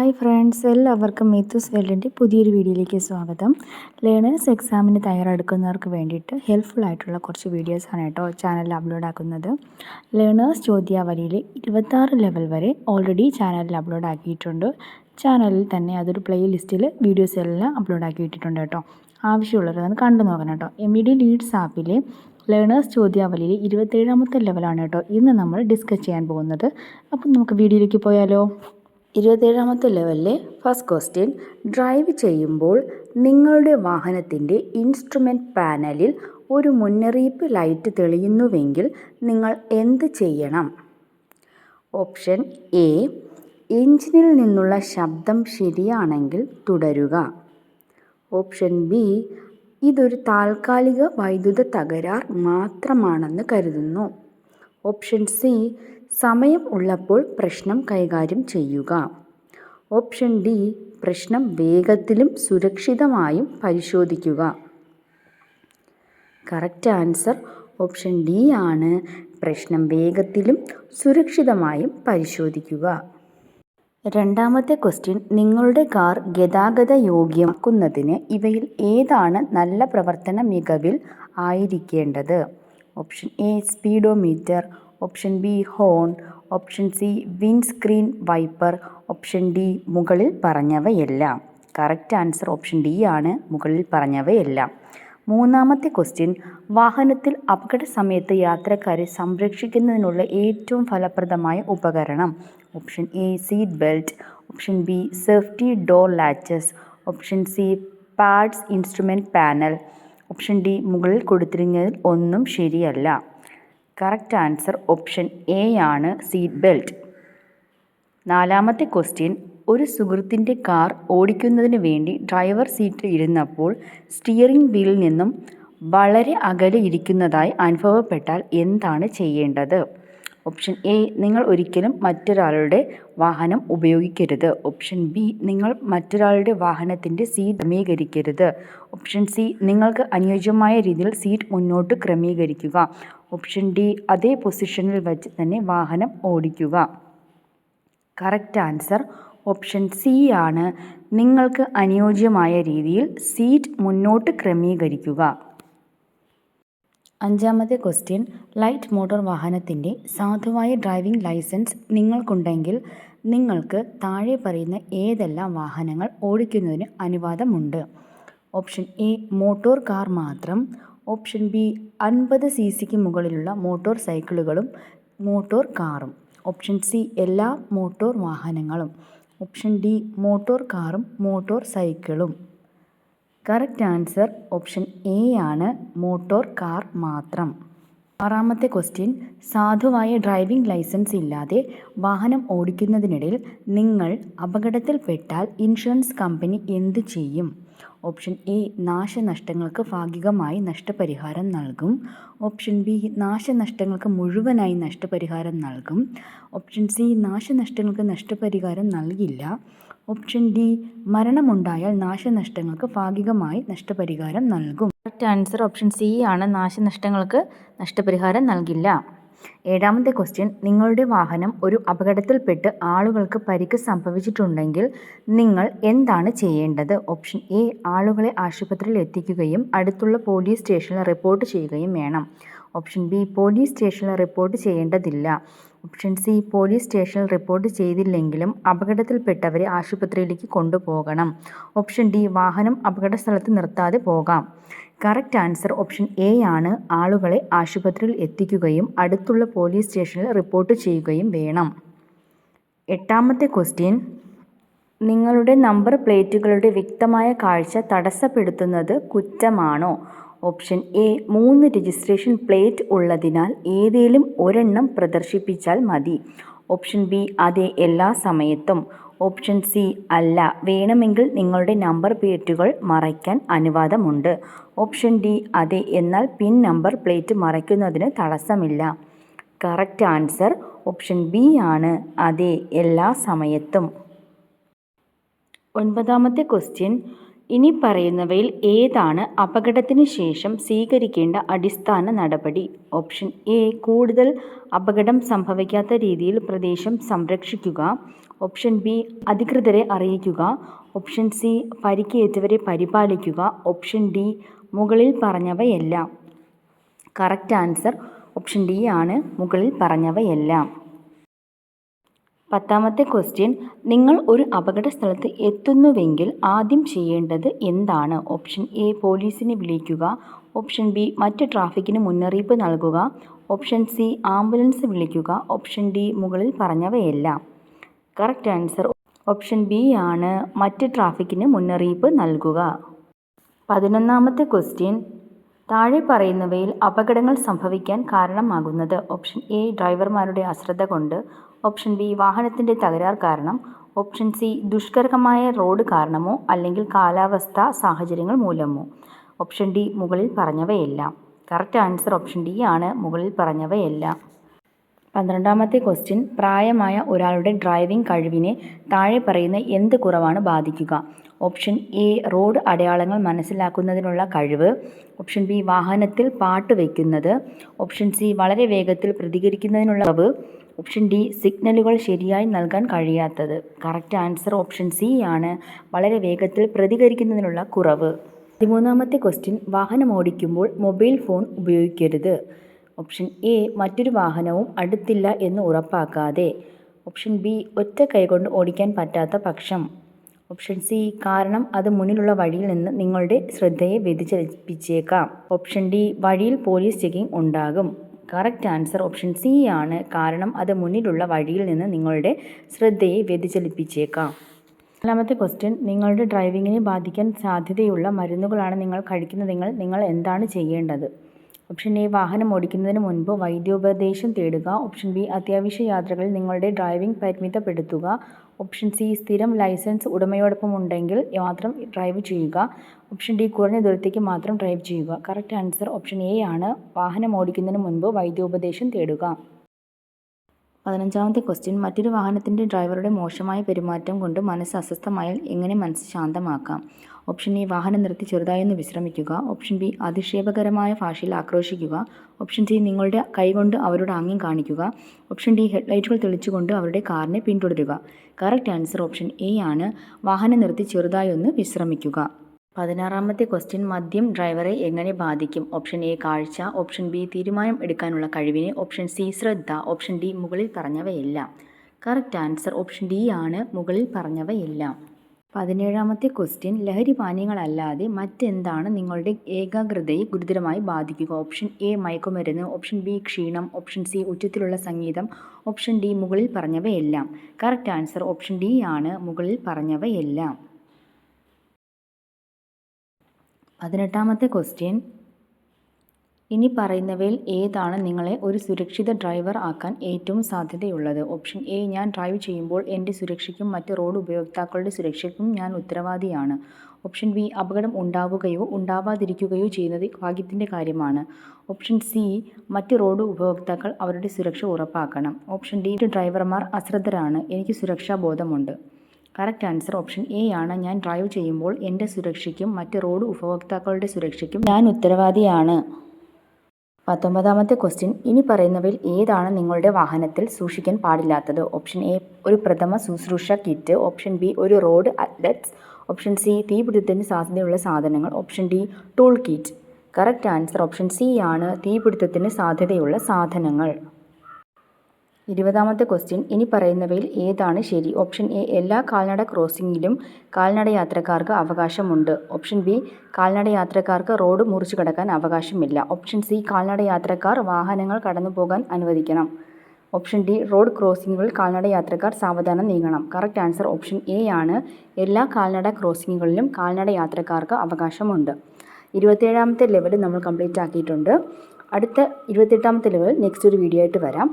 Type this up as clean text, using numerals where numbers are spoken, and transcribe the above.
Hi friends, എല്ലാവർക്കും മീത്തൂസ് വേൾഡിൻ്റെ പുതിയൊരു വീഡിയോയിലേക്ക് സ്വാഗതം. ലേണേഴ്സ് എക്സാമിന് തയ്യാറെടുക്കുന്നവർക്ക് വേണ്ടിയിട്ട് ഹെൽപ്ഫുൾ ആയിട്ടുള്ള കുറച്ച് വീഡിയോസാണ് കേട്ടോ ചാനലിൽ അപ്ലോഡ് ആക്കുന്നത്. ലേണേഴ്സ് ചോദ്യാവലിയിൽ 26 ലെവൽ വരെ ഓൾറെഡി ചാനലിൽ അപ്ലോഡ് ആക്കിയിട്ടുണ്ട്. ചാനലിൽ തന്നെ അതൊരു പ്ലേ ലിസ്റ്റിൽ വീഡിയോസ് എല്ലാം അപ്ലോഡ് ആക്കിയിട്ടുണ്ട് കേട്ടോ. ആവശ്യമുള്ളവരതൊന്ന് കണ്ടു നോക്കണം കേട്ടോ. MED ലീഡ്സ് ആപ്പിലെ ലേണേഴ്സ് ചോദ്യാവലിയിൽ 27ാമത്തെ ലെവലാണ് കേട്ടോ ഇന്ന് നമ്മൾ ഡിസ്കസ് ചെയ്യാൻ പോകുന്നത്. അപ്പം നമുക്ക് വീഡിയോയിലേക്ക് പോയാലോ. 27ാമത്തെ ലെവലിലെ ഫസ്റ്റ് ക്വസ്റ്റ്യൻ, ഡ്രൈവ് ചെയ്യുമ്പോൾ നിങ്ങളുടെ വാഹനത്തിൻ്റെ ഇൻസ്ട്രുമെൻറ്റ് പാനലിൽ ഒരു മുന്നറിയിപ്പ് ലൈറ്റ് തെളിയുന്നുവെങ്കിൽ നിങ്ങൾ എന്ത് ചെയ്യണം? ഓപ്ഷൻ എ, എഞ്ചിനിൽ നിന്നുള്ള ശബ്ദം ശരിയാണെങ്കിൽ തുടരുക. ഓപ്ഷൻ ബി, ഇതൊരു താൽക്കാലിക വൈദ്യുത തകരാർ മാത്രമാണെന്ന് കരുതുന്നു. ഓപ്ഷൻ സി, സമയം ഉള്ളപ്പോൾ പ്രശ്നം കൈകാര്യം ചെയ്യുക. ഓപ്ഷൻ ഡി, പ്രശ്നം വേഗത്തിലും സുരക്ഷിതമായും പരിശോധിക്കുക. കറക്റ്റ് ആൻസർ ഓപ്ഷൻ ഡി ആണ്. പ്രശ്നം വേഗത്തിലും സുരക്ഷിതമായും പരിശോധിക്കുക. രണ്ടാമത്തെ ക്വസ്റ്റ്യൻ, നിങ്ങളുടെ കാർ ഗതാഗത യോഗ്യമാക്കുന്നതിന് ഇവയിൽ ഏതാണ് നല്ല പ്രവർത്തന മികവിൽ ആയിരിക്കേണ്ടത്? Option A, speedometer. Option B, horn. Option C, windscreen wiper. Option D, മുകളിൽ പറഞ്ഞവയെല്ലാം. കറക്റ്റ് ആൻസർ ഓപ്ഷൻ ഡി ആണ്, മുകളിൽ പറഞ്ഞവയെല്ലാം. മൂന്നാമത്തെ ക്വസ്റ്റ്യൻ, വാഹനത്തിൽ അപകട സമയത്ത് യാത്രക്കാരെ സംരക്ഷിക്കുന്നതിനുള്ള ഏറ്റവും ഫലപ്രദമായ ഉപകരണം? Option A, seat belt. Option B, safety door latches. Option C, pads instrument panel. Option D, മുകളിൽ കൊടുത്തിരിക്കുന്നതിൽ ഒന്നും ശരിയല്ല. കറക്റ്റ് ആൻസർ ഓപ്ഷൻ എ ആണ്, സീറ്റ് ബെൽറ്റ്. നാലാമത്തെ ക്വസ്റ്റ്യൻ, ഒരു സുഹൃത്തിൻ്റെ കാർ ഓടിക്കുന്നതിന് വേണ്ടി ഡ്രൈവർ സീറ്റിൽ ഇരുന്നപ്പോൾ സ്റ്റിയറിംഗ് വീലിൽ നിന്നും വളരെ അകലെ ഇരിക്കുന്നതായി അനുഭവപ്പെട്ടാൽ എന്താണ് ചെയ്യേണ്ടത്? ഓപ്ഷൻ എ, നിങ്ങൾ ഒരിക്കലും മറ്റൊരാളുടെ വാഹനം ഉപയോഗിക്കരുത്. ഓപ്ഷൻ ബി, നിങ്ങൾ മറ്റൊരാളുടെ വാഹനത്തിൻ്റെ സീറ്റ് ക്രമീകരിക്കരുത്. ഓപ്ഷൻ സി, നിങ്ങൾക്ക് അനുയോജ്യമായ രീതിയിൽ സീറ്റ് മുന്നോട്ട് ക്രമീകരിക്കുക. ഓപ്ഷൻ ഡി, അതേ പൊസിഷനിൽ വെച്ച് തന്നെ വാഹനം ഓടിക്കുക. കറക്റ്റ് ആൻസർ ഓപ്ഷൻ സി ആണ്. നിങ്ങൾക്ക് അനുയോജ്യമായ രീതിയിൽ സീറ്റ് മുന്നോട്ട് ക്രമീകരിക്കുക. അഞ്ചാമത്തെ ക്വസ്റ്റ്യൻ, ലൈറ്റ് മോട്ടോർ വാഹനത്തിൻ്റെ സാധുവായ ഡ്രൈവിംഗ് ലൈസൻസ് നിങ്ങൾക്കുണ്ടെങ്കിൽ നിങ്ങൾക്ക് താഴെ പറയുന്ന ഏതെല്ലാം വാഹനങ്ങൾ ഓടിക്കുന്നതിന് അനുവാദമുണ്ട്? ഓപ്ഷൻ എ, മോട്ടോർ കാർ മാത്രം. ഓപ്ഷൻ ബി, 50 cc മുകളിലുള്ള മോട്ടോർ സൈക്കിളുകളും മോട്ടോർ കാറും. ഓപ്ഷൻ സി, എല്ലാ മോട്ടോർ വാഹനങ്ങളും. ഓപ്ഷൻ ഡി, മോട്ടോർ കാറും മോട്ടോർ സൈക്കിളും. കറക്റ്റ് ആൻസർ ഓപ്ഷൻ എ ആണ്, മോട്ടോർ കാർ മാത്രം. ആറാമത്തെ ക്വസ്റ്റ്യൻ, സാധുവായ ഡ്രൈവിംഗ് ലൈസൻസ് ഇല്ലാതെ വാഹനം ഓടിക്കുന്നതിനിടയിൽ നിങ്ങൾ അപകടത്തിൽപ്പെട്ടാൽ ഇൻഷുറൻസ് കമ്പനി എന്ത് ചെയ്യും? ഓപ്ഷൻ എ, നാശനഷ്ടങ്ങൾക്ക് ഭാഗികമായി നഷ്ടപരിഹാരം നൽകും. ഓപ്ഷൻ ബി, നാശനഷ്ടങ്ങൾക്ക് മുഴുവനായി നഷ്ടപരിഹാരം നൽകും. ഓപ്ഷൻ സി, നാശനഷ്ടങ്ങൾക്ക് നഷ്ടപരിഹാരം നൽകില്ല. ഓപ്ഷൻ ഡി, മരണമുണ്ടായാൽ നാശനഷ്ടങ്ങൾക്ക് ഭാഗികമായി നഷ്ടപരിഹാരം നൽകും. കറക്റ്റ് ആൻസർ ഓപ്ഷൻ സി ആണ്, നാശനഷ്ടങ്ങൾക്ക് നഷ്ടപരിഹാരം നൽകില്ല. ഏഴാമത്തെ ക്വസ്റ്റ്യൻ, നിങ്ങളുടെ വാഹനം ഒരു അപകടത്തിൽപ്പെട്ട് ആളുകൾക്ക് പരിക്ക് സംഭവിച്ചിട്ടുണ്ടെങ്കിൽ നിങ്ങൾ എന്താണ് ചെയ്യേണ്ടത്? ഓപ്ഷൻ എ, ആളുകളെ ആശുപത്രിയിൽ എത്തിക്കുകയും അടുത്തുള്ള പോലീസ് സ്റ്റേഷനിൽ റിപ്പോർട്ട് ചെയ്യുകയും വേണം. ഓപ്ഷൻ ബി, പോലീസ് സ്റ്റേഷനിൽ റിപ്പോർട്ട് ചെയ്യേണ്ടതില്ല. ഓപ്ഷൻ സി, പോലീസ് സ്റ്റേഷനിൽ റിപ്പോർട്ട് ചെയ്തില്ലെങ്കിലും അപകടത്തിൽപ്പെട്ടവരെ ആശുപത്രിയിലേക്ക് കൊണ്ടുപോകണം. ഓപ്ഷൻ ഡി, വാഹനം അപകട സ്ഥലത്ത് നിർത്താതെ പോകാം. കറക്റ്റ് ആൻസർ ഓപ്ഷൻ എ ആണ്, ആളുകളെ ആശുപത്രിയിൽ എത്തിക്കുകയും അടുത്തുള്ള പോലീസ് സ്റ്റേഷനിൽ റിപ്പോർട്ട് ചെയ്യുകയും വേണം. എട്ടാമത്തെ ക്വസ്റ്റ്യൻ, നിങ്ങളുടെ നമ്പർ പ്ലേറ്റുകളുടെ വ്യക്തമായ കാഴ്ച തടസ്സപ്പെടുത്തുന്നത് കുറ്റമാണോ? ഓപ്ഷൻ എ, 3 രജിസ്ട്രേഷൻ പ്ലേറ്റ് ഉള്ളതിനാൽ ഏതെങ്കിലും ഒരെണ്ണം പ്രദർശിപ്പിച്ചാൽ മതി. ഓപ്ഷൻ ബി, അതെ, എല്ലാ സമയത്തും. ഓപ്ഷൻ സി, അല്ല, വേണമെങ്കിൽ നിങ്ങളുടെ നമ്പർ പ്ലേറ്റുകൾ മറയ്ക്കാൻ അനുവാദമുണ്ട്. ഓപ്ഷൻ ഡി, അതെ, എന്നാൽ പിൻ നമ്പർ പ്ലേറ്റ് മറയ്ക്കുന്നതിന് തടസ്സമില്ല. കറക്റ്റ് ആൻസർ ഓപ്ഷൻ ബി ആണ്, അതെ, എല്ലാ സമയത്തും. ഒൻപതാമത്തെ ക്വസ്റ്റ്യൻ, ഇനി പറയുന്നവയിൽ ഏതാണ് അപകടത്തിന് ശേഷം സ്വീകരിക്കേണ്ട അടിസ്ഥാന നടപടി? ഓപ്ഷൻ എ, കൂടുതൽ അപകടം സംഭവിക്കാത്ത രീതിയിൽ പ്രദേശം സംരക്ഷിക്കുക. ഓപ്ഷൻ ബി അധികൃതരെ അറിയിക്കുക. ഓപ്ഷൻ സി പരിക്കേറ്റവരെ പരിപാലിക്കുക. ഓപ്ഷൻ ഡി മുകളിൽ പറഞ്ഞവയെല്ലാം. കറക്റ്റ് ആൻസർ ഓപ്ഷൻ ഡി ആണ്, മുകളിൽ പറഞ്ഞവയെല്ലാം. 10ാമത്തെ ക്വസ്റ്റ്യൻ, നിങ്ങൾ ഒരു അപകട സ്ഥലത്ത് എത്തുന്നുവെങ്കിൽ ആദ്യം ചെയ്യേണ്ടത് എന്താണ്? ഓപ്ഷൻ എ പോലീസിനെ വിളിക്കുക. ഓപ്ഷൻ ബി മറ്റ് ട്രാഫിക്കിന് മുന്നറിയിപ്പ് നൽകുക. ഓപ്ഷൻ സി ആംബുലൻസ് വിളിക്കുക. ഓപ്ഷൻ ഡി മുകളിൽ പറഞ്ഞവയെല്ലാം. കറക്റ്റ് ആൻസർ ഓപ്ഷൻ ബി ആണ്, മറ്റ് ട്രാഫിക്കിന് മുന്നറിയിപ്പ് നൽകുക. 11ാമത്തെ ക്വസ്റ്റ്യൻ, താഴെ പറയുന്നവയിൽ അപകടങ്ങൾ സംഭവിക്കാൻ കാരണമാകുന്നത്? ഓപ്ഷൻ എ ഡ്രൈവർമാരുടെ അശ്രദ്ധ കൊണ്ട്. ഓപ്ഷൻ ബി വാഹനത്തിൻ്റെ തകരാർ കാരണം. ഓപ്ഷൻ സി ദുഷ്കരമായ റോഡ് കാരണമോ അല്ലെങ്കിൽ കാലാവസ്ഥാ സാഹചര്യങ്ങൾ മൂലമോ. ഓപ്ഷൻ ഡി മുകളിൽ പറഞ്ഞവയെല്ലാം. കറക്റ്റ് ആൻസർ ഓപ്ഷൻ ഡി ആണ്, മുകളിൽ പറഞ്ഞവയെല്ലാം. 12ാമത്തെ ക്വസ്റ്റ്യൻ, പ്രായമായ ഒരാളുടെ ഡ്രൈവിംഗ് കഴിവിനെ താഴെ പറയുന്ന എന്ത് കുറവാണ് ബാധിക്കുക? ഓപ്ഷൻ എ റോഡ് അടയാളങ്ങൾ മനസ്സിലാക്കുന്നതിനുള്ള കഴിവ്. ഓപ്ഷൻ ബി വാഹനത്തിൽ പാട്ട് വയ്ക്കുന്നത്. ഓപ്ഷൻ സി വളരെ വേഗത്തിൽ പ്രതികരിക്കുന്നതിനുള്ള കുറവ്. ഓപ്ഷൻ ഡി സിഗ്നലുകൾ ശരിയായി നൽകാൻ കഴിയാത്തത്. കറക്റ്റ് ആൻസർ ഓപ്ഷൻ സി ആണ്, വളരെ വേഗത്തിൽ പ്രതികരിക്കുന്നതിനുള്ള കുറവ്. 13ാമത്തെ ക്വസ്റ്റ്യൻ, വാഹനം ഓടിക്കുമ്പോൾ മൊബൈൽ ഫോൺ ഉപയോഗിക്കരുത്. ഓപ്ഷൻ എ മറ്റൊരു വാഹനവും അടുത്തില്ല എന്ന് ഉറപ്പാക്കാതെ. ഓപ്ഷൻ ബി ഒറ്റ കൈകൊണ്ട് ഓടിക്കാൻ പറ്റാത്ത പക്ഷം. ഓപ്ഷൻ സി കാരണം അത് മുന്നിലുള്ള വഴിയിൽ നിന്ന് നിങ്ങളുടെ ശ്രദ്ധയെ വ്യതിചലിപ്പിച്ചേക്കാം. ഓപ്ഷൻ ഡി വഴിയിൽ പോലീസ് ചെക്കിംഗ് ഉണ്ടാകും. കറക്റ്റ് ആൻസർ ഓപ്ഷൻ സി ആണ്, കാരണം അത് മുന്നിലുള്ള വഴിയിൽ നിന്ന് നിങ്ങളുടെ ശ്രദ്ധയെ വ്യതിചലിപ്പിച്ചേക്കാം. 4ാമത്തെ ക്വസ്റ്റ്യൻ, നിങ്ങളുടെ ഡ്രൈവിങ്ങിനെ ബാധിക്കാൻ സാധ്യതയുള്ള മരുന്നുകളാണ് നിങ്ങൾ കഴിക്കുന്നതെങ്കിൽ നിങ്ങൾ എന്താണ് ചെയ്യേണ്ടത്? ഓപ്ഷൻ എ വാഹനം ഓടിക്കുന്നതിന് മുൻപ് വൈദ്യോപദേശം തേടുക. ഓപ്ഷൻ ബി അത്യാവശ്യ യാത്രകളിൽ നിങ്ങളുടെ ഡ്രൈവിംഗ് പരിമിതപ്പെടുത്തുക. ഓപ്ഷൻ സി സ്ഥിരം ലൈസൻസ് ഉടമയോടൊപ്പം ഉണ്ടെങ്കിൽ മാത്രം ഡ്രൈവ് ചെയ്യുക. ഓപ്ഷൻ ഡി കുറഞ്ഞ ദൂരത്തേക്ക് മാത്രം ഡ്രൈവ് ചെയ്യുക. കറക്റ്റ് ആൻസർ ഓപ്ഷൻ എ ആണ്, വാഹനം ഓടിക്കുന്നതിന് മുൻപ് വൈദ്യോപദേശം തേടുക. 15ാമത്തെ ക്വസ്റ്റ്യൻ, മറ്റൊരു വാഹനത്തിൻ്റെ ഡ്രൈവറുടെ മോശമായ പെരുമാറ്റം കൊണ്ട് മനസ്സ് അസ്വസ്ഥമായാൽ എങ്ങനെ മനസ്സ് ശാന്തമാക്കാം? ഓപ്ഷൻ എ വാഹനം നിർത്തി ചെറുതായൊന്ന് വിശ്രമിക്കുക. ഓപ്ഷൻ ബി അധിക്ഷേപകരമായ ഭാഷയിൽ ആക്രോശിക്കുക. ഓപ്ഷൻ സി നിങ്ങളുടെ കൈകൊണ്ട് അവരുടെ ആംഗ്യം കാണിക്കുക. ഓപ്ഷൻ ഡി ഹെഡ്ലൈറ്റുകൾ തെളിച്ചുകൊണ്ട് അവരുടെ കാറിനെ പിന്തുടരുക. കറക്റ്റ് ആൻസർ ഓപ്ഷൻ എ ആണ്, വാഹനം നിർത്തി ചെറുതായൊന്ന് വിശ്രമിക്കുക. 16ാമത്തെ ക്വസ്റ്റ്യൻ, മദ്യം ഡ്രൈവറെ എങ്ങനെ ബാധിക്കും? ഓപ്ഷൻ എ കാഴ്ച. ഓപ്ഷൻ ബി തീരുമാനം എടുക്കാനുള്ള കഴിവിനെ. ഓപ്ഷൻ സി ശ്രദ്ധ. ഓപ്ഷൻ ഡി മുകളിൽ പറഞ്ഞവയെല്ലാം. കറക്റ്റ് ആൻസർ ഓപ്ഷൻ ഡി ആണ്, മുകളിൽ പറഞ്ഞവയെല്ലാം. 17ാമത്തെ ക്വസ്റ്റ്യൻ, ലഹരി പാനീയങ്ങളല്ലാതെ മറ്റെന്താണ് നിങ്ങളുടെ ഏകാഗ്രതയെ ഗുരുതരമായി ബാധിക്കുക? ഓപ്ഷൻ എ മയക്കുമരുന്ന്. ഓപ്ഷൻ ബി ക്ഷീണം. ഓപ്ഷൻ സി ഉച്ചത്തിലുള്ള സംഗീതം. ഓപ്ഷൻ ഡി മുകളിൽ പറഞ്ഞവയെല്ലാം. കറക്റ്റ് ആൻസർ ഓപ്ഷൻ ഡി ആണ്, മുകളിൽ പറഞ്ഞവയെല്ലാം. 18ാമത്തെ ക്വസ്റ്റ്യൻ, ഇനി പറയുന്നവയിൽ ഏതാണ് നിങ്ങളെ ഒരു സുരക്ഷിത ഡ്രൈവർ ആക്കാൻ ഏറ്റവും സാധ്യതയുള്ളത്? ഓപ്ഷൻ എ ഞാൻ ഡ്രൈവ് ചെയ്യുമ്പോൾ എൻ്റെ സുരക്ഷയ്ക്കും മറ്റ് റോഡ് ഉപയോക്താക്കളുടെ സുരക്ഷയ്ക്കും ഞാൻ ഉത്തരവാദിയാണ്. ഓപ്ഷൻ ബി അപകടം ഉണ്ടാവുകയോ ഉണ്ടാവാതിരിക്കുകയോ ചെയ്യുന്നത് ഭാഗ്യത്തിൻ്റെ കാര്യമാണ്. ഓപ്ഷൻ സി മറ്റ് റോഡ് ഉപയോക്താക്കൾ അവരുടെ സുരക്ഷ ഉറപ്പാക്കണം. ഓപ്ഷൻ ഡി ഡ്രൈവർമാർ അശ്രദ്ധരാണ്, എനിക്ക് സുരക്ഷാ ബോധമുണ്ട്. കറക്റ്റ് ആൻസർ ഓപ്ഷൻ എ ആണ്, ഞാൻ ഡ്രൈവ് ചെയ്യുമ്പോൾ എൻ്റെ സുരക്ഷയ്ക്കും മറ്റ് റോഡ് ഉപഭോക്താക്കളുടെ സുരക്ഷയ്ക്കും ഞാൻ ഉത്തരവാദിയാണ്. 19ാമത്തെ ക്വസ്റ്റ്യൻ, ഇനി പറയുന്നവയിൽ ഏതാണ് നിങ്ങളുടെ വാഹനത്തിൽ സൂക്ഷിക്കാൻ പാടില്ലാത്തത്? ഓപ്ഷൻ എ ഒരു പ്രഥമ ശുശ്രൂഷ കിറ്റ്. ഓപ്ഷൻ ബി ഒരു റോഡ് അത്ലറ്റ്സ്. ഓപ്ഷൻ സി തീപിടുത്തത്തിന് സാധ്യതയുള്ള സാധനങ്ങൾ. Option D tool kit. Correct answer option C ആണ്, തീപിടുത്തത്തിന് സാധ്യതയുള്ള സാധനങ്ങൾ. 20ാമത്തെ ക്വസ്റ്റ്യൻ, ഇനി പറയുന്നവയിൽ ഏതാണ് ശരി? ഓപ്ഷൻ എ എല്ലാ കാൽനട ക്രോസിംഗിലും കാൽനട യാത്രക്കാർക്ക് അവകാശമുണ്ട്. ഓപ്ഷൻ ബി കാൽനട യാത്രക്കാർക്ക് റോഡ് മുറിച്ചു കടക്കാൻ അവകാശമില്ല. ഓപ്ഷൻ സി കാൽനട യാത്രക്കാർ വാഹനങ്ങൾ കടന്നു പോകാൻ അനുവദിക്കണം. ഓപ്ഷൻ ഡി റോഡ് ക്രോസിംഗുകളിൽ കാൽനട യാത്രക്കാർ സാവധാനം നീങ്ങണം. കറക്റ്റ് ആൻസർ ഓപ്ഷൻ എ ആണ്, എല്ലാ കാൽനട ക്രോസിംഗുകളിലും കാൽനട യാത്രക്കാർക്ക് അവകാശമുണ്ട്. 27ാമത്തെ ലെവൽ നമ്മൾ കംപ്ലീറ്റ് ആക്കിയിട്ടുണ്ട്. അടുത്ത 28ാമത്തെ ലെവൽ നെക്സ്റ്റ് ഒരു വീഡിയോ ആയിട്ട് വരാം.